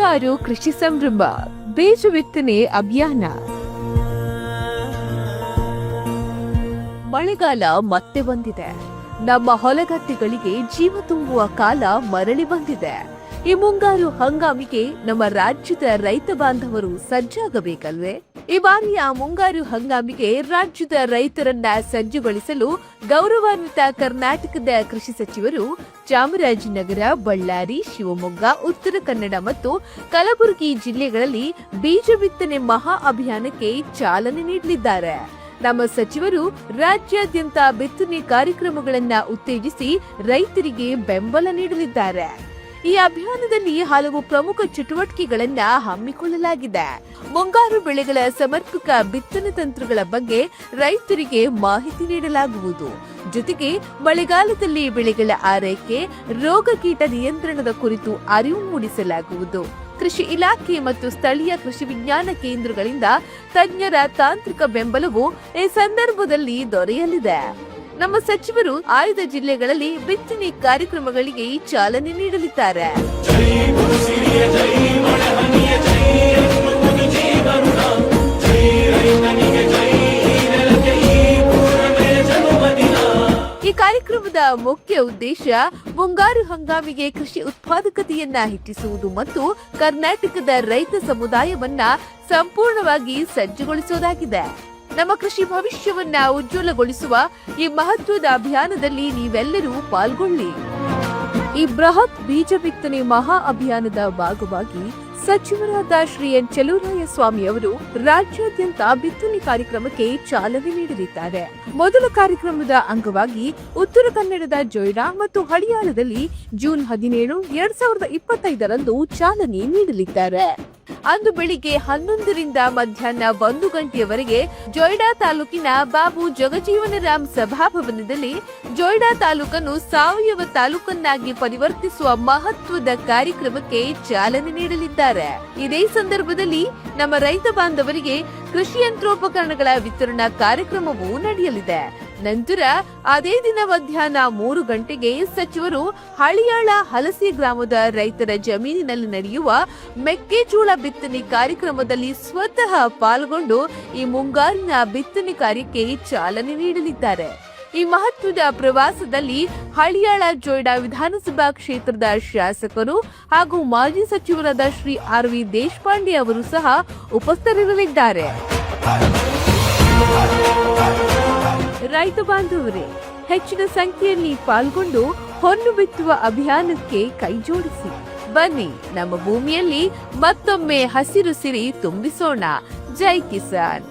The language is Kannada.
ಮುಂಗಾರು ಕೃಷಿ ಸಂಭ್ರಮ ಬೀಜ ಬಿತ್ತನೆ ಅಭಿಯಾನ. ಮಳೆಗಾಲ ಮತ್ತೆ ಬಂದಿದೆ. ನಮ್ಮ ಹೊಲಗದ್ದೆಗಳಿಗೆ ಜೀವ ತುಂಬುವ ಕಾಲ ಮರಳಿ ಬಂದಿದೆ. ಈ ಮುಂಗಾರು ಹಂಗಾಮಿಗೆ ನಮ್ಮ ರಾಜ್ಯದ ರೈತ ಬಾಂಧವರು ಸಜ್ಜಾಗಬೇಕಲ್ವೇ? ಈ ಬಾರಿಯ ಮುಂಗಾರು ಹಂಗಾಮಿಗೆ ರಾಜ್ಯದ ರೈತರನ್ನ ಸಜ್ಜುಗೊಳಿಸಲು ಗೌರವಾನ್ವಿತ ಕರ್ನಾಟಕದ ಕೃಷಿ ಸಚಿವರು ಚಾಮರಾಜನಗರ, ಬಳ್ಳಾರಿ, ಶಿವಮೊಗ್ಗ, ಉತ್ತರ ಕನ್ನಡ ಮತ್ತು ಕಲಬುರಗಿ ಜಿಲ್ಲೆಗಳಲ್ಲಿ ಬೀಜ ಬಿತ್ತನೆ ಮಹಾ ಅಭಿಯಾನಕ್ಕೆ ಚಾಲನೆ ನೀಡಲಿದ್ದಾರೆ. ನಮ್ಮ ಸಚಿವರು ರಾಜ್ಯಾದ್ಯಂತ ಬಿತ್ತನೆ ಕಾರ್ಯಕ್ರಮಗಳನ್ನ ಉತ್ತೇಜಿಸಿ ರೈತರಿಗೆ ಬೆಂಬಲ ನೀಡಲಿದ್ದಾರೆ. ಈ ಅಭಿಯಾನದಲ್ಲಿ ಹಲವು ಪ್ರಮುಖ ಚಟುವಟಿಕೆಗಳನ್ನ ಹಮ್ಮಿಕೊಳ್ಳಲಾಗಿದೆ. ಮುಂಗಾರು ಬೆಳೆಗಳ ಸಮರ್ಪಕ ಬಿತ್ತನೆ ತಂತ್ರಗಳ ಬಗ್ಗೆ ರೈತರಿಗೆ ಮಾಹಿತಿ ನೀಡಲಾಗುವುದು. ಜೊತೆಗೆ ಮಳೆಗಾಲದಲ್ಲಿ ಬೆಳೆಗಳ ಆರೈಕೆ, ರೋಗ ಕೀಟ ನಿಯಂತ್ರಣದ ಕುರಿತು ಅರಿವು ಮೂಡಿಸಲಾಗುವುದು. ಕೃಷಿ ಇಲಾಖೆ ಮತ್ತು ಸ್ಥಳೀಯ ಕೃಷಿ ವಿಜ್ಞಾನ ಕೇಂದ್ರಗಳಿಂದ ತಜ್ಞರ ತಾಂತ್ರಿಕ ಬೆಂಬಲವು ಈ ಸಂದರ್ಭದಲ್ಲಿ ದೊರೆಯಲಿದೆ. ನಮ್ಮ ಸಚಿವರು ಆಯ್ದ ಜಿಲ್ಲೆಗಳಲ್ಲಿ ಬಿತ್ತನೆ ಕಾರ್ಯಕ್ರಮಗಳಿಗೆ ಚಾಲನೆ ನೀಡಲಿದ್ದಾರೆ. ಈ ಕಾರ್ಯಕ್ರಮದ ಮುಖ್ಯ ಉದ್ದೇಶ ಮುಂಗಾರು ಹಂಗಾಮಿಗೆ ಕೃಷಿ ಉತ್ಪಾದಕತೆಯನ್ನ ಹೆಚ್ಚಿಸುವುದು ಮತ್ತು ಕರ್ನಾಟಕದ ರೈತ ಸಮುದಾಯವನ್ನ ಸಂಪೂರ್ಣವಾಗಿ ಸಜ್ಜುಗೊಳಿಸುವುದಾಗಿದೆ. ನಮ್ಮ ಕೃಷಿ ಭವಿಷ್ಯವನ್ನ ಉಜ್ವಲಗೊಳಿಸುವ ಈ ಮಹತ್ವದ ಅಭಿಯಾನದಲ್ಲಿ ನೀವೆಲ್ಲರೂ ಪಾಲ್ಗೊಳ್ಳಿ. ಈ ಬೃಹತ್ ಬೀಜ ಬಿತ್ತನೆ ಮಹಾ ಅಭಿಯಾನದ ಭಾಗವಾಗಿ ಸಚಿವರಾದ ಶ್ರೀ ಎನ್ ಚೆಲುವರಾಯಸ್ವಾಮಿ ಅವರು ರಾಜ್ಯಾದ್ಯಂತ ಬಿತ್ತನೆ ಕಾರ್ಯಕ್ರಮಕ್ಕೆ ಚಾಲನೆ ನೀಡಲಿದ್ದಾರೆ. ಮೊದಲ ಕಾರ್ಯಕ್ರಮದ ಅಂಗವಾಗಿ ಉತ್ತರ ಕನ್ನಡದ ಜೊಯ್ಡಾ ಮತ್ತು ಹಳಿಯಾಳದಲ್ಲಿ ಜೂನ್ 17, 2025ರಂದು ಚಾಲನೆ ನೀಡಲಿದ್ದಾರೆ. ಅಂದು ಬೆಳಿಗ್ಗೆ 11ರಿಂದ ಮಧ್ಯಾಹ್ನ 1 ಗಂಟೆಯವರೆಗೆ ಜೊಯ್ಡಾ ತಾಲೂಕಿನ ಬಾಬು ಜಗಜೀವನರಾಮ್ ಸಭಾಭವನದಲ್ಲಿ ಜೊಯ್ಡಾ ತಾಲೂಕನ್ನು ಸಾವಯವ ತಾಲೂಕನ್ನಾಗಿ ಪರಿವರ್ತಿಸುವ ಮಹತ್ವದ ಕಾರ್ಯಕ್ರಮಕ್ಕೆ ಚಾಲನೆ ನೀಡಲಿದ್ದಾರೆ. ಇದೇ ಸಂದರ್ಭದಲ್ಲಿ ನಮ್ಮ ರೈತ ಬಾಂಧವರಿಗೆ ಕೃಷಿ ಯಂತ್ರೋಪಕರಣಗಳ ವಿತರಣಾ ಕಾರ್ಯಕ್ರಮವೂ ನಡೆಯಲಿದೆ. ನಂತರ ಅದೇ ದಿನ ಮಧ್ಯಾಹ್ನ 3 ಗಂಟೆಗೆ ಸಚಿವರು ಹಳಿಯಾಳ ಹಲಸಿ ಗ್ರಾಮದ ರೈತರ ಜಮೀನಿನಲ್ಲಿ ನಡೆಯುವ ಮೆಕ್ಕೆಜೋಳ ಬಿತ್ತನೆ ಕಾರ್ಯಕ್ರಮದಲ್ಲಿ ಸ್ವತಃ ಪಾಲ್ಗೊಂಡು ಈ ಮುಂಗಾರಿನ ಬಿತ್ತನೆ ಕಾರ್ಯಕ್ಕೆ ಚಾಲನೆ ನೀಡಲಿದ್ದಾರೆ. ಈ ಮಹತ್ವದ ಪ್ರವಾಸದಲ್ಲಿ ಹಳಿಯಾಳ ಜೊಯ್ಡಾ ವಿಧಾನಸಭಾ ಕ್ಷೇತ್ರದ ಶಾಸಕರು ಹಾಗೂ ಮಾಜಿ ಸಚಿವರಾದ ಶ್ರೀ ಆರ್ ವಿ ದೇಶಪಾಂಡೆ ಅವರು ಸಹ ಉಪಸ್ಥಿತರಿರಲಿದ್ದಾರೆ. ರೈತ ಬಾಂಧವರೇ, ಹೆಚ್ಚಿನ ಸಂಖ್ಯೆಯಲ್ಲಿ ಪಾಲ್ಗೊಂಡು ಹೊನ್ನು ಬಿತ್ತುವ ಅಭಿಯಾನಕ್ಕೆ ಕೈಜೋಡಿಸಿ. ಬನ್ನಿ, ನಮ್ಮ ಭೂಮಿಯಲ್ಲಿ ಮತ್ತೊಮ್ಮೆ ಹಸಿರು ಸಿರಿ ತುಂಬಿಸೋಣ. ಜೈ ಕಿಸಾನ್.